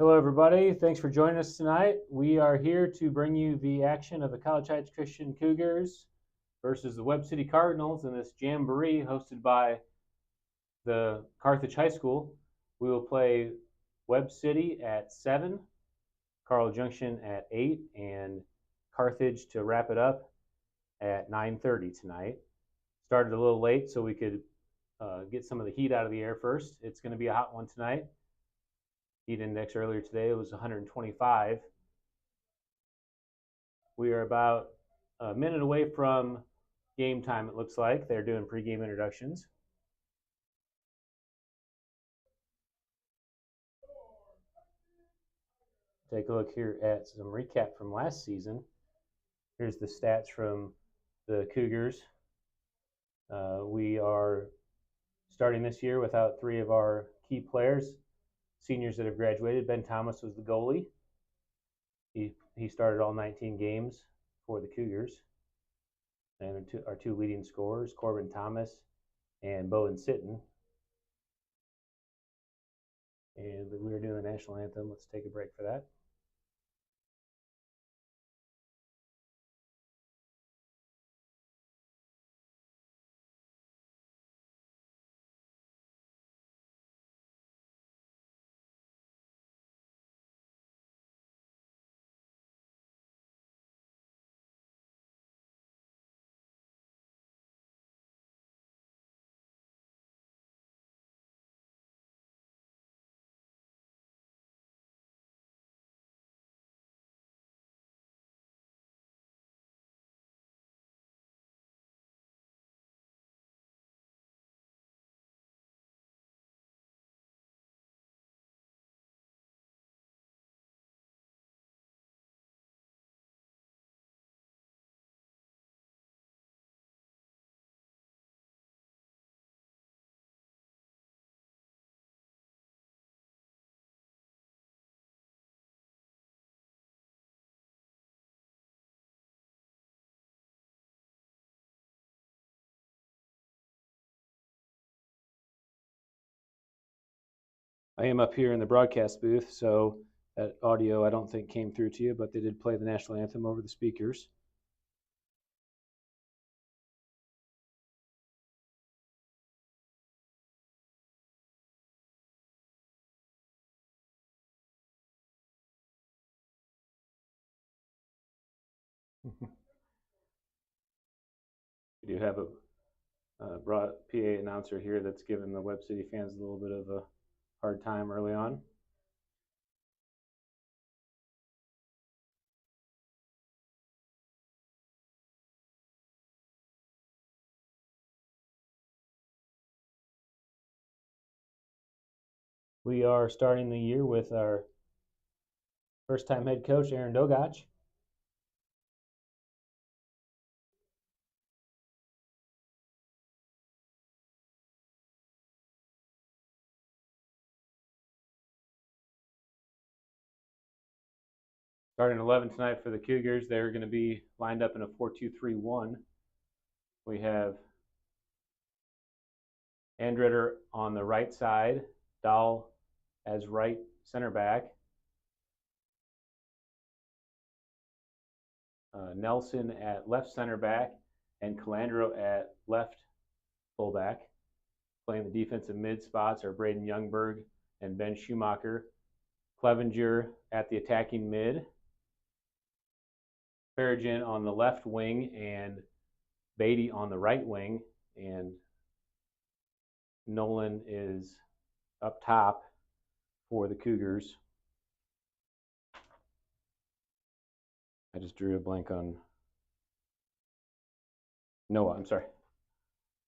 Hello, everybody. Thanks for joining us tonight. We are here to bring you the action of the College Heights Christian Cougars versus the Webb City Cardinals in this Jamboree hosted by the Carthage High School. We will play Webb City at 7, Carl Junction at 8, and Carthage to wrap it up at 9:30 tonight. Started a little late so we could get some of the heat out of the air first. It's going to be a hot one tonight. Heat index earlier today was 125. We are about a minute away from game time, it looks like. They're doing pregame introductions. Take a look here at some recap from last season. Here's the stats from the Cougars. We are starting this year without three of our key players, seniors that have graduated. Ben Thomas was the goalie. He started all 19 games for the Cougars. And our two leading scorers, Corbin Thomas and Bowen Sitton. And we are doing the national anthem. Let's take a break for that. I am up here in the broadcast booth, so that audio I don't think came through to you, but they did play the national anthem over the speakers. We do have a broad PA announcer here that's given the Webb City fans a little bit of a hard time early on. We are starting the year with our first-time head coach, Aaron Dogach. Starting 11 tonight for the Cougars, they're going to be lined up in a 4-2-3-1. We have Andretter on the right side, Dahl as right center back, Nelson at left center back, and Calandro at left fullback. Playing the defensive mid spots are Braden Youngberg and Ben Schumacher. Clevenger at the attacking mid. Farragon on the left wing and Beatty on the right wing. And Nolan is up top for the Cougars. I just drew a blank on Noah. I'm sorry.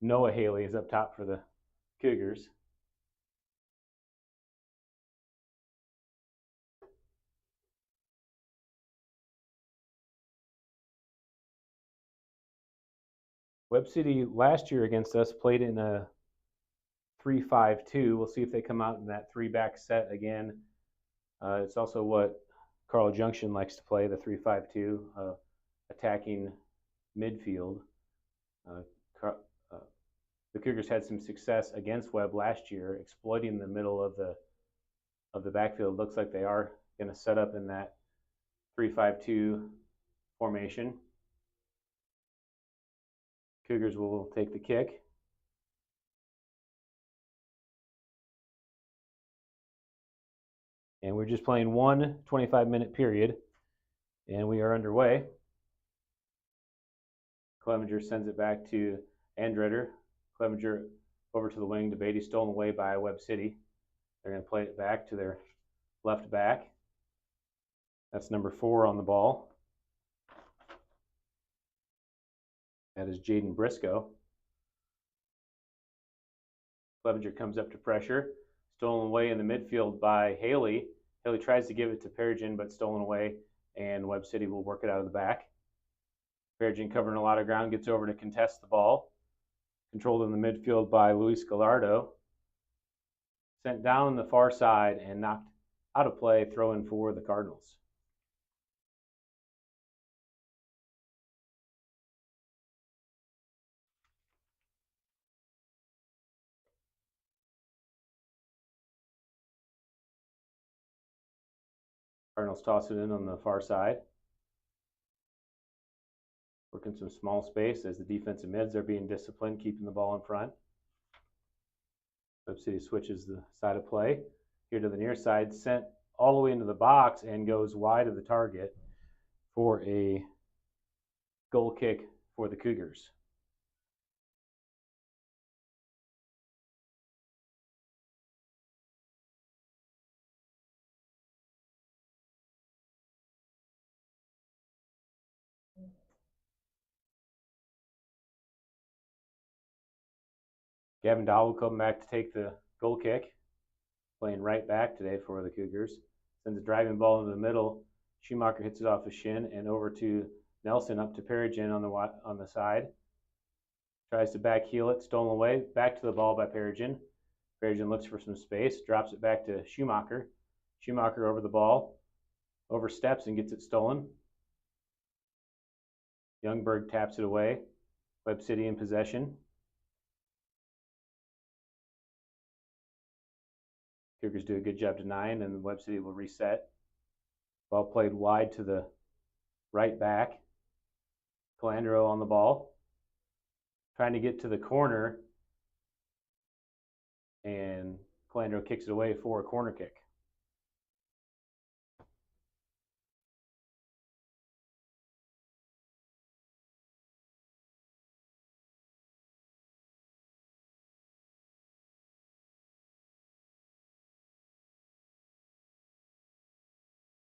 Noah Haley is up top for the Cougars. Webb City last year against us played in a 3-5-2. We'll see if they come out in that three-back set again. It's also what Carl Junction likes to play, the 3-5-2, attacking midfield. The Cougars had some success against Webb last year, exploiting the middle of the of the backfield. Looks like they are going to set up in that 3-5-2 formation. Cougars will take the kick. And we're just playing one 25-minute period, and we are underway. Clevenger sends it back to Andretter. Clevenger over to the wing to Beatty, stolen away by Webb City. They're going to play it back to their left back. That's number 4 on the ball. That is Jaden Briscoe. Clevenger comes up to pressure. Stolen away in the midfield by Haley. Haley tries to give it to Perigin, but stolen away, and Webb City will work it out of the back. Perigin covering a lot of ground, gets over to contest the ball. Controlled in the midfield by Luis Gallardo. Sent down the far side and knocked out of play, throw in for the Cardinals. Cardinals toss it in on the far side. Working some small space as the defensive mids are being disciplined, keeping the ball in front. Webb City switches the side of play. Here to the near side, sent all the way into the box and goes wide of the target for a goal kick for the Cougars. Gavin Dahl will come back to take the goal kick, playing right back today for the Cougars. Sends a driving ball into the middle. Schumacher hits it off his shin and over to Nelson, up to Perigin on the side. Tries to back heel it, stolen away. Back to the ball by Perigin. Perigin looks for some space, drops it back to Schumacher. Schumacher over the ball, oversteps and gets it stolen. Youngberg taps it away. Webb City in possession. Cougars do a good job denying, and Webb City will reset. Ball played wide to the right back. Calandro on the ball. Trying to get to the corner, and Calandro kicks it away for a corner kick.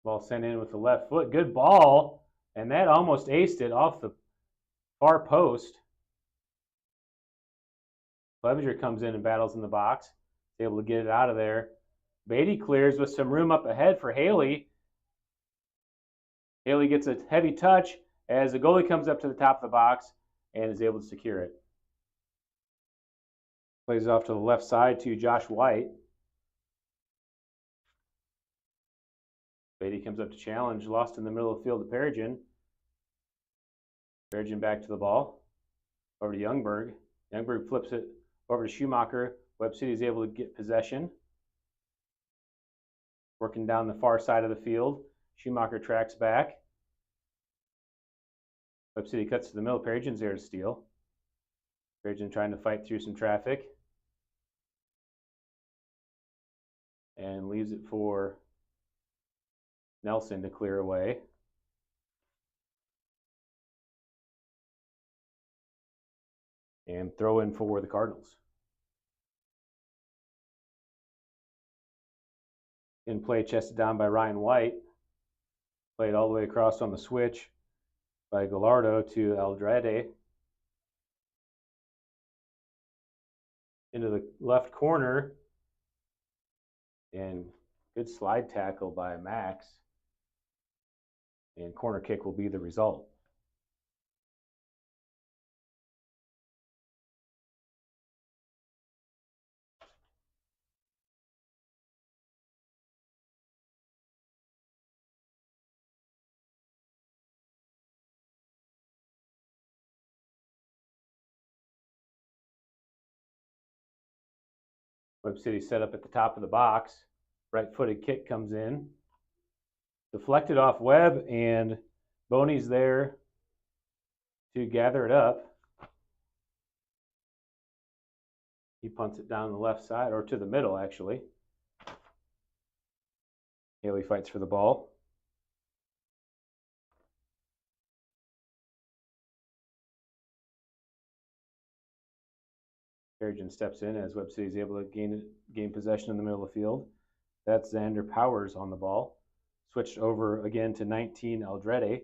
Ball sent in with the left foot. Good ball, and that almost aced it off the far post. Clevenger comes in and battles in the box. Is able to get it out of there. Beatty clears with some room up ahead for Haley. Haley gets a heavy touch as the goalie comes up to the top of the box and is able to secure it. Plays it off to the left side to Josh White. Beatty comes up to challenge, lost in the middle of the field to Perigin. Perigin back to the ball. Over to Youngberg. Youngberg flips it over to Schumacher. Webb City is able to get possession. Working down the far side of the field. Schumacher tracks back. Webb City cuts to the middle. Perigin's there to steal. Perigin trying to fight through some traffic. And leaves it for Nelson to clear away. And throw in for the Cardinals. In play, chested down by Ryan White. Played all the way across on the switch by Gallardo to Aldrade. Into the left corner. And good slide tackle by Max. And corner kick will be the result. Webb City set up at the top of the box. Right-footed kick comes in. Deflected off Webb, and Boney's there to gather it up. He punts it down the left side, or to the middle, actually. Haley fights for the ball. Perigin steps in as Webb City is able to gain possession in the middle of the field. That's Xander Powers on the ball. Switched over again to 19, Aldrete.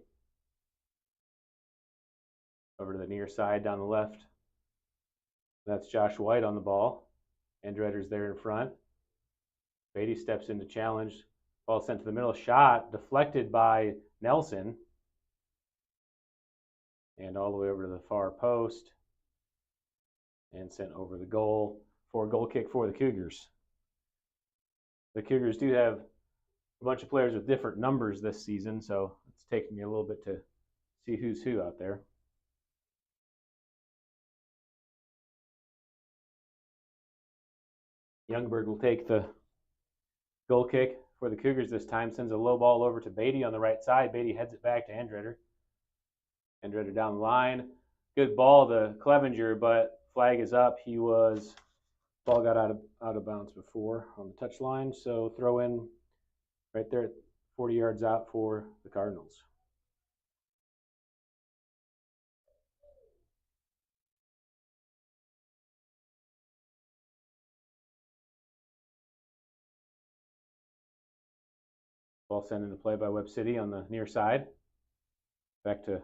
Over to the near side down the left. That's Josh White on the ball. Andretter's there in front. Beatty steps in to challenge. Ball sent to the middle. Shot deflected by Nelson. And all the way over to the far post. And sent over the goal for a goal kick for the Cougars. The Cougars do have a bunch of players with different numbers this season, so it's taken me a little bit to see who's who out there. Youngberg will take the goal kick for the Cougars this time, sends a low ball over to Beatty on the right side. Beatty heads it back to Andretter. Andretter down the line. Good ball to Clevenger, but flag is up. Ball got out of bounds before on the touch line, so throw in right there at 40 yards out for the Cardinals. Ball sent into play by Webb City on the near side. Back to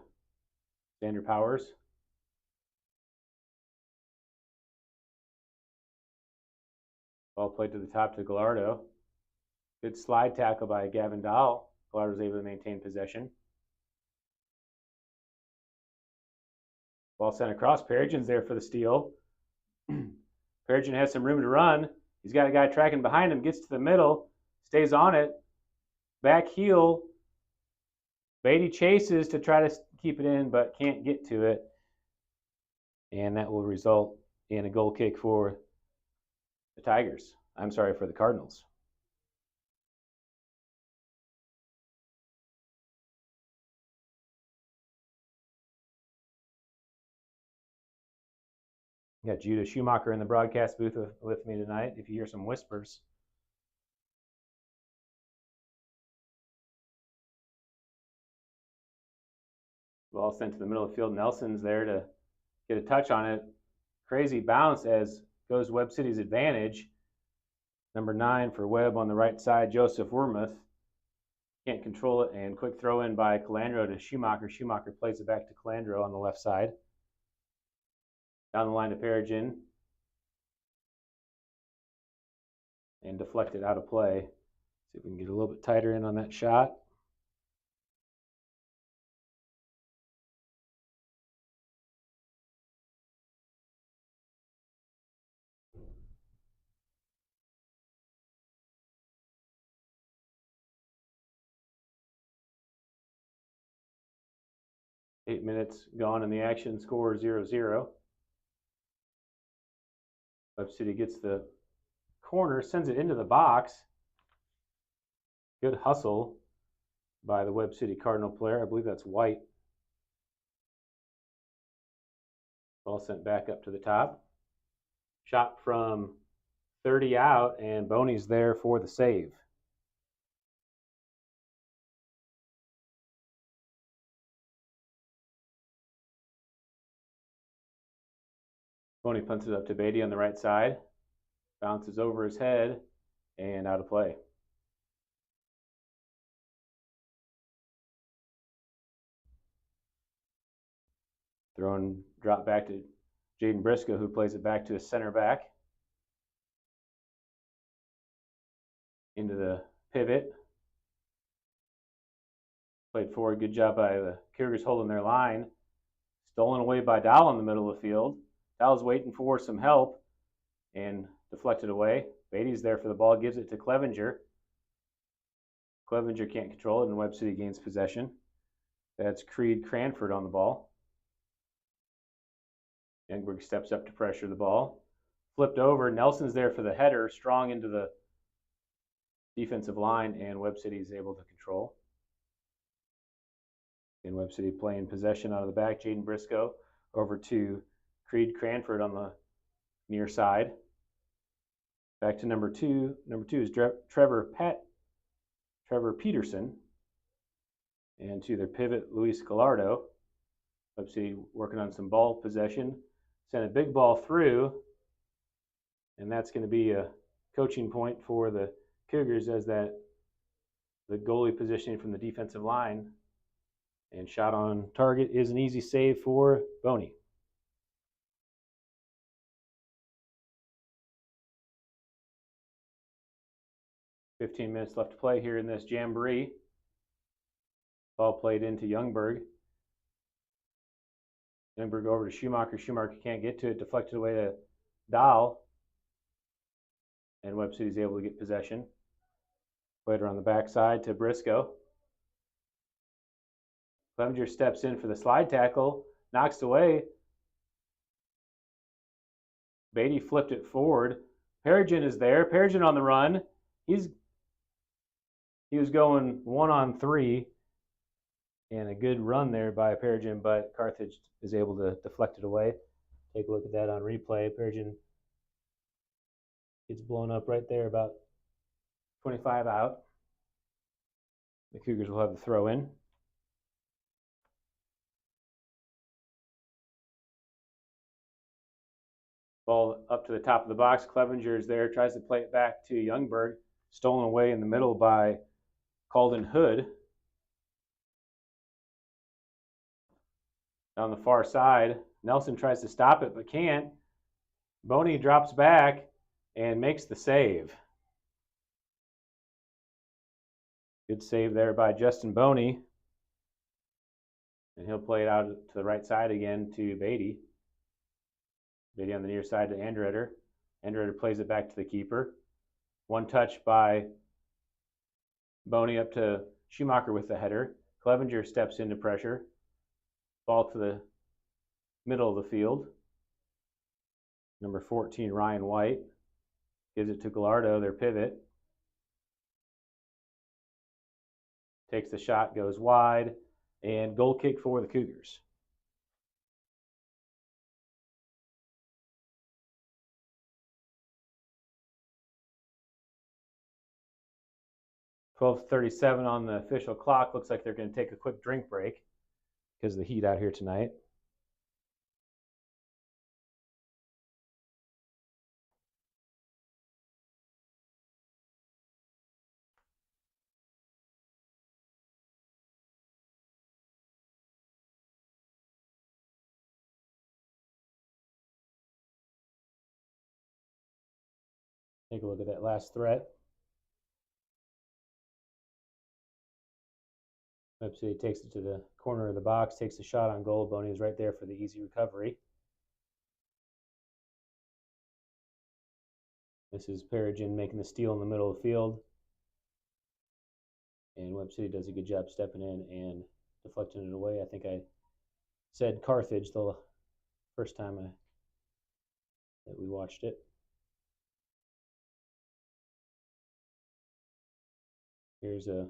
Xander Powers. Ball played to the top to Gallardo. Good slide tackle by Gavin Dahl. Gallardo was able to maintain possession. Ball sent across. Perigin's there for the steal. Perigin has some room to run. He's got a guy tracking behind him. Gets to the middle. Stays on it. Back heel. Beatty chases to try to keep it in, but can't get to it. And that will result in a goal kick for the Tigers. I'm sorry, for the Cardinals. Got Judah Schumacher in the broadcast booth with me tonight, if you hear some whispers. Ball sent to the middle of the field. Nelson's there to get a touch on it. Crazy bounce as goes Webb City's advantage. Number 9 for Webb on the right side, Joseph Wormuth. Can't control it, and quick throw in by Calandro to Schumacher. Schumacher plays it back to Calandro on the left side. Down the line to Perigin. And deflected out of play. See if we can get a little bit tighter in on that shot. Eight minutes gone in the action, score 0-0. Webb City gets the corner, sends it into the box. Good hustle by the Webb City Cardinal player. I believe that's White. Ball sent back up to the top. Shot from 30 out, and Boney's there for the save. Boney punts it up to Beatty on the right side. Bounces over his head and out of play. Thrown drop back to Jaden Briscoe, who plays it back to his center back. Into the pivot. Played forward. Good job by the Cougars holding their line. Stolen away by Dahl in the middle of the field. Dahl's waiting for some help and deflected away. Beatty's there for the ball, gives it to Clevenger. Clevenger can't control it, and Webb City gains possession. That's Creed Cranford on the ball. Youngberg steps up to pressure the ball. Flipped over. Nelson's there for the header, strong into the defensive line, and Webb City is able to control. And Webb City playing possession out of the back. Jaden Briscoe over to Creed Cranford on the near side. Back to number two. Number 2 is Trevor Peterson. And to their pivot, Luis Gallardo. Webb City working on some ball possession. Sent a big ball through. And that's going to be a coaching point for the Cougars as the goalie positioning from the defensive line. And shot on target is an easy save for Boney. "15 minutes left to play here in this Jamboree. Ball played into Youngberg. Youngberg over to Schumacher. Schumacher can't get to it. Deflected away to Dahl. And Webb City's able to get possession. Played around the backside to Briscoe. Clevenger steps in for the slide tackle. Knocks away. Beatty flipped it forward. Perigin is there. Perigin on the run. He was going 1-on-3. And a good run there by Perigin, but Carthage is able to deflect it away. Take a look at that on replay. Perigin gets blown up right there, about 25 out. The Cougars will have the throw in. Ball up to the top of the box. Clevenger is there, tries to play it back to Youngberg. Stolen away in the middle by Calden Hood. On the far side, Nelson tries to stop it but can't. Boney drops back and makes the save. Good save there by Justin Boney. And he'll play it out to the right side again to Beatty. Beatty on the near side to Andretter. Andretter plays it back to the keeper. One touch by Boney up to Schumacher with the header. Clevenger steps into pressure. Ball to the middle of the field. Number 14, Ryan White, gives it to Gallardo, their pivot. Takes the shot, goes wide, and goal kick for the Cougars. "12:37 on the official clock. Looks like they're going to take a quick drink break because of the heat out here tonight. Take a look at that last threat. Webb City takes it to the corner of the box, takes a shot on goal. Boney is right there for the easy recovery. This is Perigin making the steal in the middle of the field. And Webb City does a good job stepping in and deflecting it away. I think I said Carthage the first time that we watched it. Here's a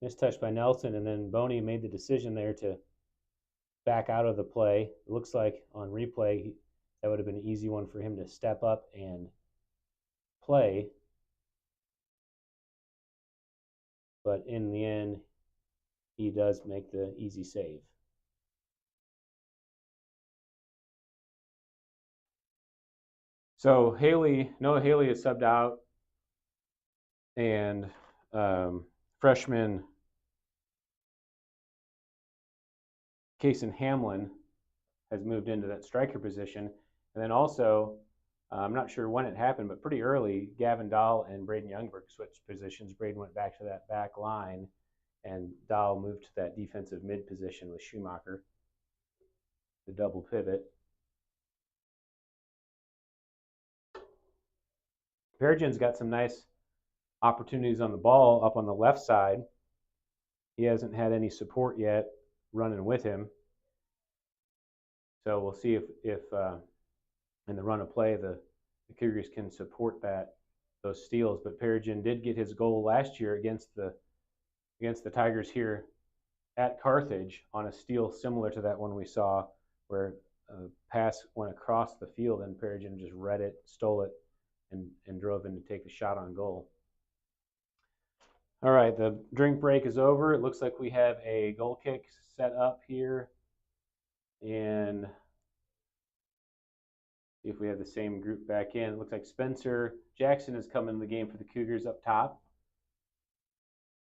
mistouch by Nelson, and then Boney made the decision there to back out of the play. It looks like on replay that would have been an easy one for him to step up and play. But in the end, he does make the easy save. So Noah Haley is subbed out, and freshman Kason Hamlin has moved into that striker position. And then also, I'm not sure when it happened, but pretty early, Gavin Dahl and Braden Youngberg switched positions. Braden went back to that back line, and Dahl moved to that defensive mid position with Schumacher, the double pivot. Perigin's got some nice opportunities on the ball up on the left side. He hasn't had any support yet running with him. So we'll see if in the run of play the Cougars can support that those steals. But Peregrine did get his goal last year against the Tigers here at Carthage on a steal similar to that one we saw, where a pass went across the field and Peregrine just read it, stole it, and drove in to take the shot on goal. All right, the drink break is over. It looks like we have a goal kick set up here. And see if we have the same group back in. It looks like Spencer Jackson has come in the game for the Cougars up top.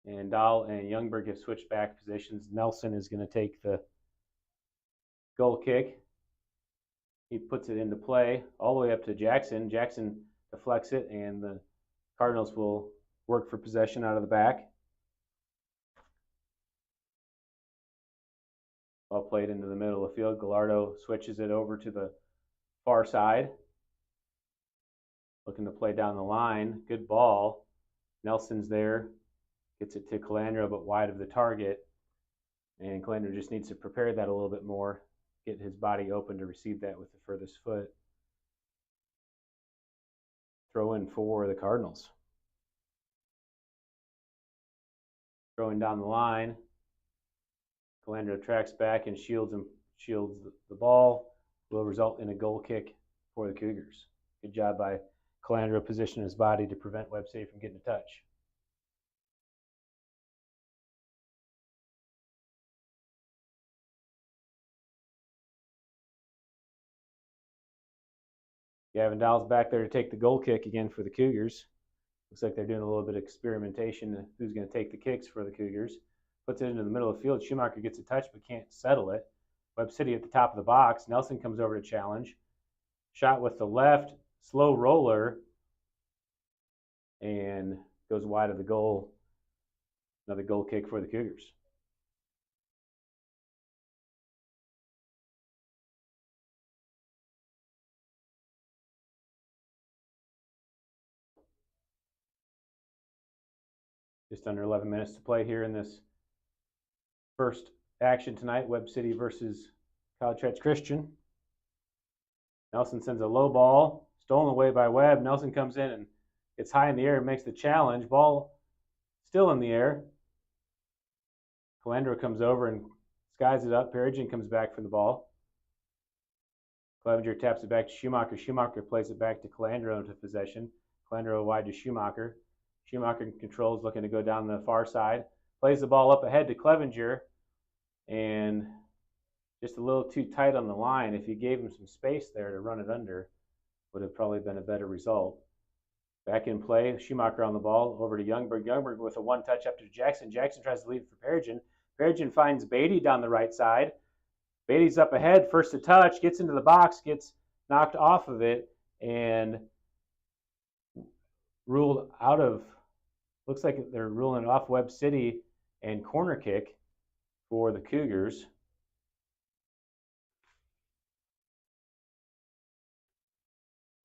And Dahl and Youngberg have switched back positions. Nelson is going to take the goal kick. He puts it into play all the way up to Jackson. Jackson deflects it, and the Cardinals will work for possession out of the back. Ball played into the middle of the field. Gallardo switches it over to the far side. Looking to play down the line. Good ball. Nelson's there. Gets it to Calandro, but wide of the target. And Calandro just needs to prepare that a little bit more. Get his body open to receive that with the furthest foot. Throw in for the Cardinals. Throwing down the line. Calandro tracks back and shields the ball. Will result in a goal kick for the Cougars. Good job by Calandro positioning his body to prevent Webb City from getting a touch. Gavin Dowell's back there to take the goal kick again for the Cougars. Looks like they're doing a little bit of experimentation. Who's going to take the kicks for the Cougars? Puts it into the middle of the field. Schumacher gets a touch but can't settle it. Webb City at the top of the box. Nelson comes over to challenge. Shot with the left, slow roller, and goes wide of the goal. Another goal kick for the Cougars. Just under 11 minutes to play here in this first action tonight, Webb City versus College Heights Christian. Nelson sends a low ball, stolen away by Webb. Nelson comes in and gets high in the air and makes the challenge. Ball still in the air. Calandro comes over and skies it up. Peregrine comes back for the ball. Clevenger taps it back to Schumacher. Schumacher plays it back to Calandro into possession. Calandro wide to Schumacher. Schumacher controls, looking to go down the far side. Plays the ball up ahead to Clevenger. And just a little too tight on the line. If you gave him some space there to run it under, would have probably been a better result. Back in play, Schumacher on the ball, over to Youngberg. Youngberg with a one-touch up to Jackson. Jackson tries to lead for Peregrine. Peregrine finds Beatty down the right side. Beatty's up ahead, first to touch, gets into the box, gets knocked off of it, and ruled out of, looks like they're ruling off Webb City, and corner kick for the Cougars.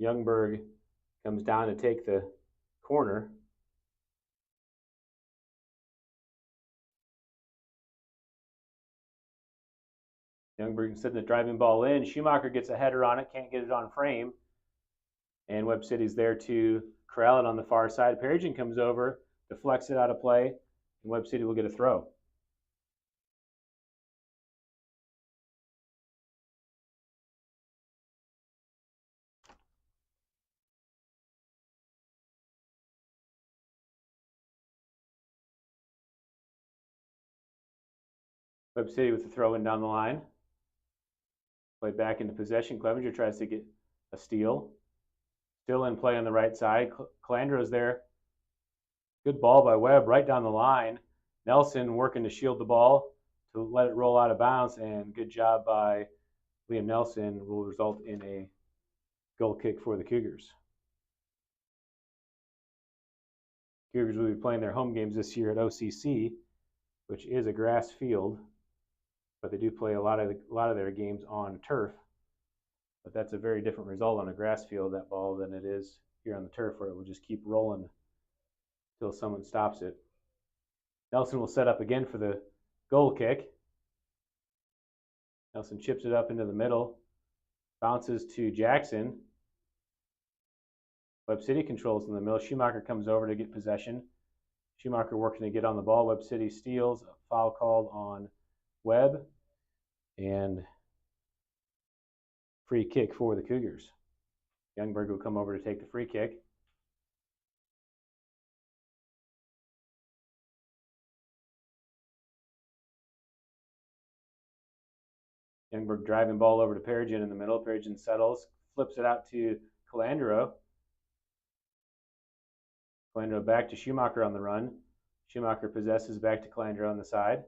Youngberg comes down to take the corner. Youngberg sending the driving ball in. Schumacher gets a header on it, can't get it on frame. And Webb City's there to corral it on the far side. Peregrine comes over, deflects it out of play, and Webb City will get a throw. Webb City with the throw in down the line. Played back into possession. Clevenger tries to get a steal. Still in play on the right side. Calandro's there. Good ball by Webb right down the line. Nelson working to shield the ball to let it roll out of bounds, and good job by Liam Nelson will result in a goal kick for the Cougars. Cougars will be playing their home games this year at OCC, which is a grass field, but they do play a lot of their games on turf. But that's a very different result on a grass field, that ball, than it is here on the turf, where it will just keep rolling until someone stops it. Nelson will set up again for the goal kick. Nelson chips it up into the middle, bounces to Jackson. Webb City controls in the middle. Schumacher comes over to get possession. Schumacher working to get on the ball. Webb City steals. A foul called on Webb. And free kick for the Cougars. Youngberg will come over to take the free kick. Youngberg driving ball over to Perigin in the middle. Perigin settles, flips it out to Calandro. Calandro back to Schumacher on the run. Schumacher possesses back to Calandro on the side.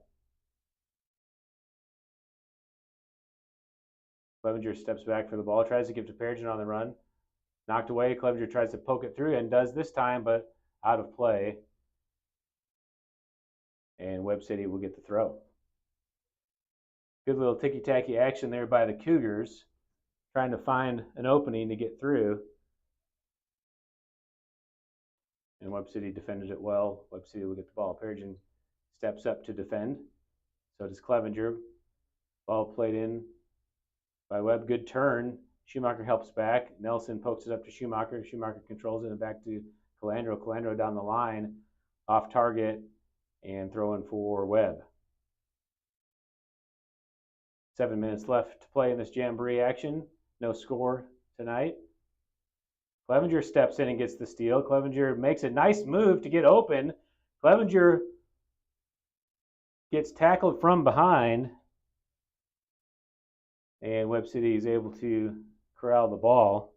Clevenger steps back for the ball, tries to give to Perigin on the run. Knocked away. Clevenger tries to poke it through and does this time, but out of play. And Webb City will get the throw. Good little ticky-tacky action there by the Cougars, trying to find an opening to get through. And Webb City defended it well. Webb City will get the ball. Perigin steps up to defend. So does Clevenger. Ball played in by Webb. Good turn. Schumacher helps back. Nelson pokes it up to Schumacher. Schumacher controls it and back to Calandro. Calandro down the line, off target, and throwing for Webb. 7 minutes left to play in this Jamboree action. No score tonight. Clevenger steps in and gets the steal. Clevenger makes a nice move to get open. Clevenger gets tackled from behind. And Webb City is able to corral the ball.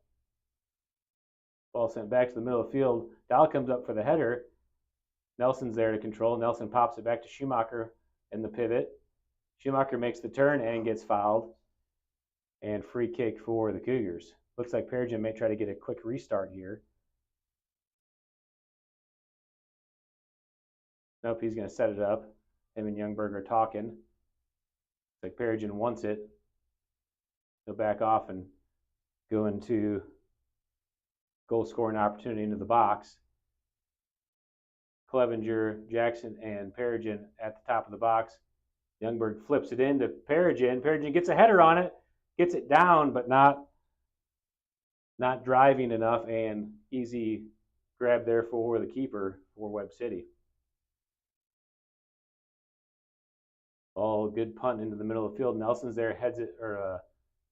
Ball sent back to the middle of the field. Dahl comes up for the header. Nelson's there to control. Nelson pops it back to Schumacher in the pivot. Schumacher makes the turn and gets fouled. And free kick for the Cougars. Looks like Perigin may try to get a quick restart here. Nope, he's going to set it up. Him and Youngberg are talking. Looks like Perigin wants it. He'll back off and go into goal scoring opportunity into the box. Clevenger, Jackson, and Perigin at the top of the box. Youngberg flips it into Perigin. Perigin gets a header on it, gets it down, but not driving enough, and easy grab there for the keeper for Webb City. All good punt into the middle of the field. Nelson's there, heads it, or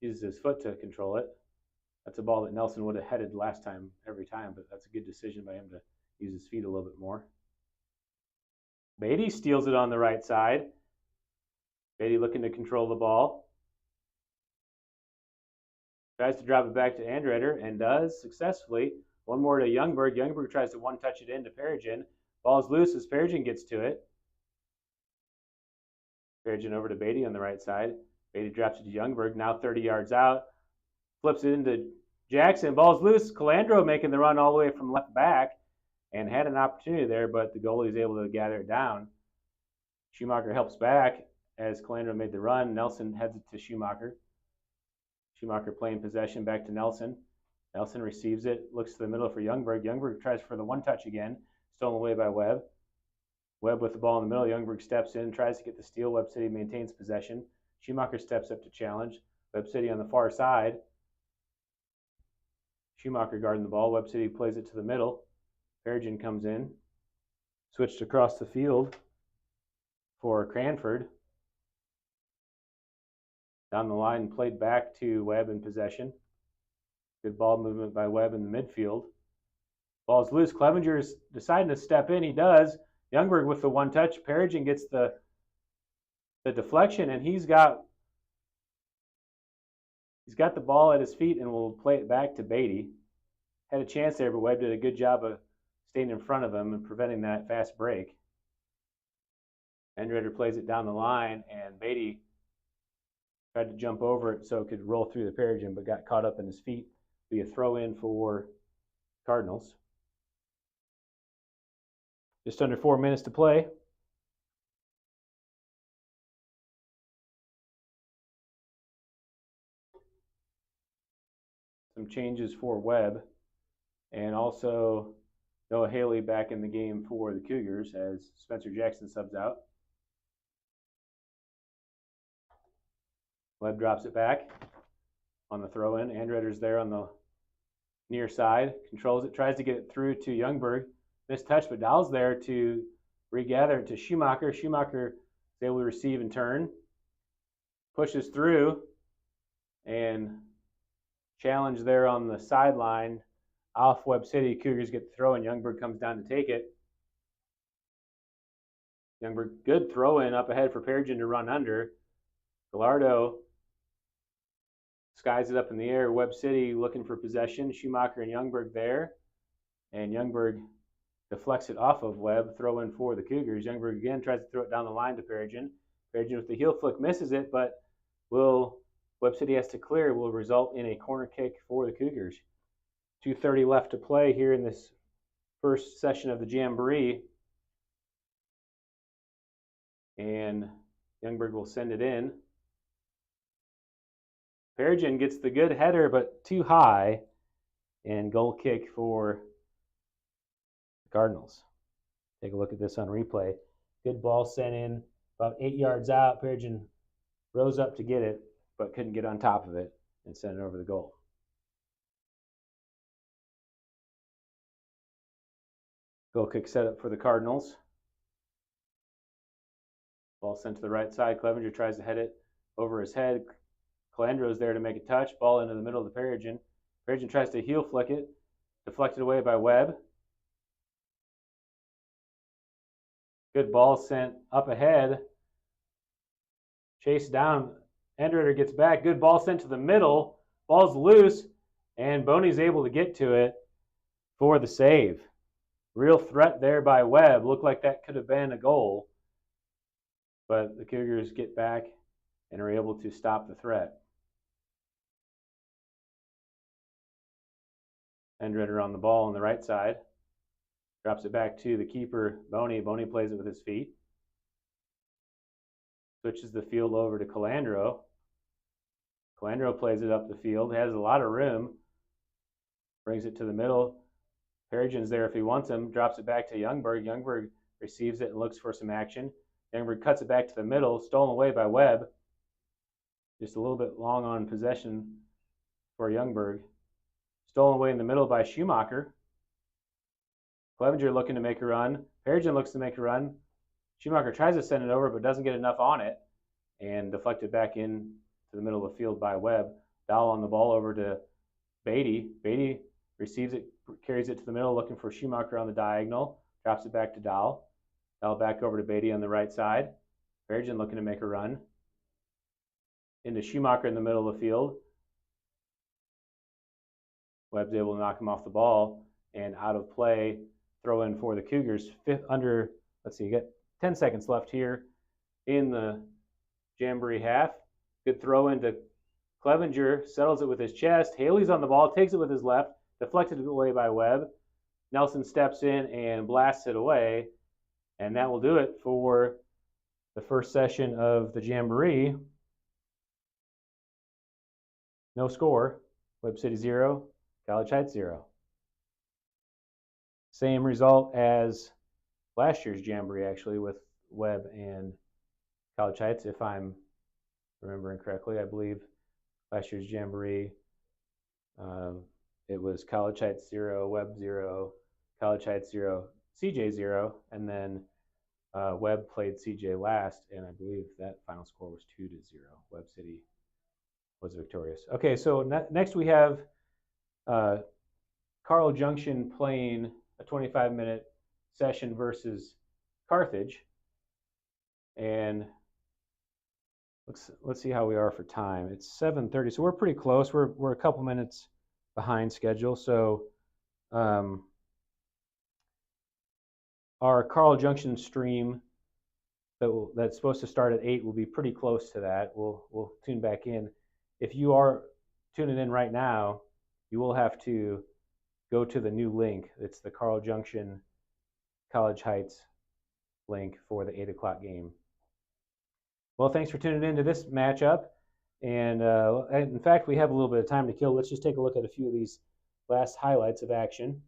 uses his foot to control it. That's a ball that Nelson would have headed last time every time, but that's a good decision by him to use his feet a little bit more. Beatty steals it on the right side. Beatty looking to control the ball. Tries to drop it back to Andretter and does successfully. One more to Youngberg. Youngberg tries to one-touch it into Perigin. Ball's loose as Perigin gets to it. Perigin over to Beatty on the right side. Beatty drops it to Youngberg, now 30 yards out. Flips it into Jackson. Ball's loose. Calandro making the run all the way from left back and had an opportunity there, but the goalie is able to gather it down. Schumacher helps back as Calandro made the run. Nelson heads it to Schumacher. Schumacher playing possession back to Nelson. Nelson receives it, looks to the middle for Youngberg. Youngberg tries for the one-touch again, stolen away by Webb. Webb with the ball in the middle. Youngberg steps in, tries to get the steal. Webb City maintains possession. Schumacher steps up to challenge. Webb City on the far side. Schumacher guarding the ball. Webb City plays it to the middle. Perigin comes in. Switched across the field for Cranford. Down the line, played back to Webb in possession. Good ball movement by Webb in the midfield. Ball's loose. Clevenger's deciding to step in. He does. Youngberg with the one touch. Perigin gets the deflection, and he's got the ball at his feet and will play it back to Beatty. Had a chance there, but Webb did a good job of staying in front of him and preventing that fast break. Andretter plays it down the line, and Beatty tried to jump over it so it could roll through the Perigin, but got caught up in his feet. Be a throw in for Cardinals. Just under 4 minutes to play. Some changes for Webb, and also Noah Haley back in the game for the Cougars as Spencer Jackson subs out. Webb drops it back on the throw-in. Andretter's there on the near side, controls it, tries to get it through to Youngberg. Missed touch, but Dahl's there to regather it to Schumacher. Schumacher is able to receive and turn, pushes through, and challenge there on the sideline off Webb City. Cougars get the throw, and Youngberg comes down to take it. Youngberg, good throw in up ahead for Perigin to run under. Gallardo skies it up in the air. Webb City looking for possession. Schumacher and Youngberg there. And Youngberg deflects it off of Webb. Throw in for the Cougars. Youngberg again tries to throw it down the line to Perigin. Perigin with the heel flick misses it, but Webb City has to clear. Will result in a corner kick for the Cougars. 2:30 left to play here in this first session of the Jamboree. And Youngberg will send it in. Perigin gets the good header, but too high, and goal kick for the Cardinals. Take a look at this on replay. Good ball sent in about 8 yards out. Perigin rose up to get it, but couldn't get on top of it and send it over the goal. Goal kick set up for the Cardinals. Ball sent to the right side. Clevenger tries to head it over his head. Calandro's there to make a touch. Ball into the middle of the Perigin. Perigin tries to heel flick it. Deflected away by Webb. Good ball sent up ahead. Chased down. Endritter gets back. Good ball sent to the middle. Ball's loose, and Boney's able to get to it for the save. Real threat there by Webb. Looked like that could have been a goal. But the Cougars get back and are able to stop the threat. Endritter on the ball on the right side. Drops it back to the keeper, Boney. Boney plays it with his feet. Switches the field over to Calandro. Calandro plays it up the field. Has a lot of room. Brings it to the middle. Perigin's there if he wants him. Drops it back to Youngberg. Youngberg receives it and looks for some action. Youngberg cuts it back to the middle. Stolen away by Webb. Just a little bit long on possession for Youngberg. Stolen away in the middle by Schumacher. Clevenger looking to make a run. Perigin looks to make a run. Schumacher tries to send it over, but doesn't get enough on it, and deflected back in to the middle of the field by Webb. Dahl on the ball over to Beatty. Beatty receives it, carries it to the middle, looking for Schumacher on the diagonal. Drops it back to Dahl. Dahl back over to Beatty on the right side. Perigin looking to make a run. Into Schumacher in the middle of the field. Webb's able to knock him off the ball, and out of play. Throw in for the Cougars. Let's see, you got 10 seconds left here in the Jamboree half. Good throw into Clevenger, settles it with his chest. Haley's on the ball, takes it with his left, deflected away by Webb. Nelson steps in and blasts it away, and that will do it for the first session of the Jamboree. No score. Webb City 0, College Heights 0. Same result as last year's Jamboree, actually, with Webb and College Heights, if I'm remembering correctly. I believe last year's Jamboree, it was College Heights 0, Webb 0, College Heights 0, CJ 0, and then Webb played CJ last, and I believe that final score was 2-0. Webb City was victorious. Okay, so next we have Carl Junction playing a 25-minute session versus Carthage, and let's see how we are for time. It's 7:30, so we're pretty close. We're a couple minutes behind schedule. So our Carl Junction stream that's supposed to start at 8 will be pretty close to that. We'll tune back in. If you are tuning in right now, you will have to go to the new link. It's the Carl Junction College Heights link for the 8 o'clock game. Well, thanks for tuning in to this matchup. And in fact, we have a little bit of time to kill. Let's just take a look at a few of these last highlights of action.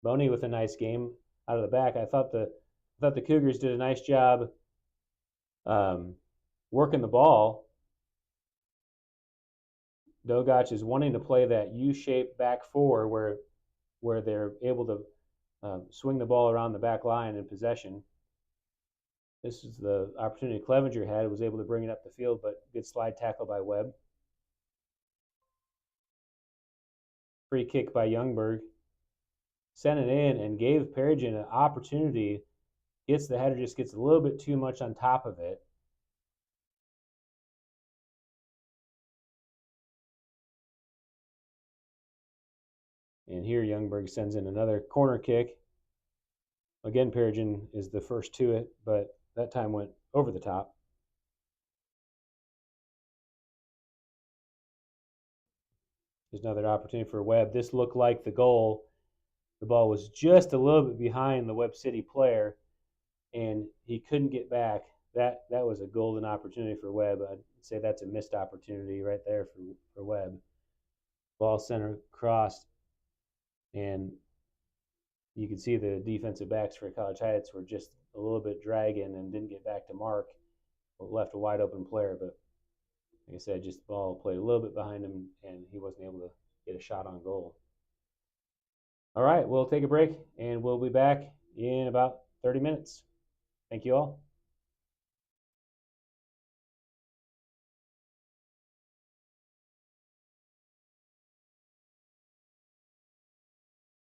Boney with a nice game out of the back. I thought the Cougars did a nice job working the ball. Dogach is wanting to play that U-shaped back four where they're able to swing the ball around the back line in possession. This is the opportunity Clevenger had, was able to bring it up the field, but good slide tackle by Webb. Free kick by Youngberg. Sent it in and gave Peregrine an opportunity. Gets the header, just gets a little bit too much on top of it. And here Youngberg sends in another corner kick. Again, Peregrine is the first to it, but that time went over the top. There's another opportunity for Webb. This looked like the goal. The ball was just a little bit behind the Webb City player, and he couldn't get back. That was a golden opportunity for Webb. I'd say that's a missed opportunity right there for Webb. Ball center crossed, and you can see the defensive backs for College Heights were just a little bit dragging and didn't get back to mark. Left a wide open player, but like I said, just the ball played a little bit behind him, and he wasn't able to get a shot on goal. All right, we'll take a break, and we'll be back in about 30 minutes. Thank you all.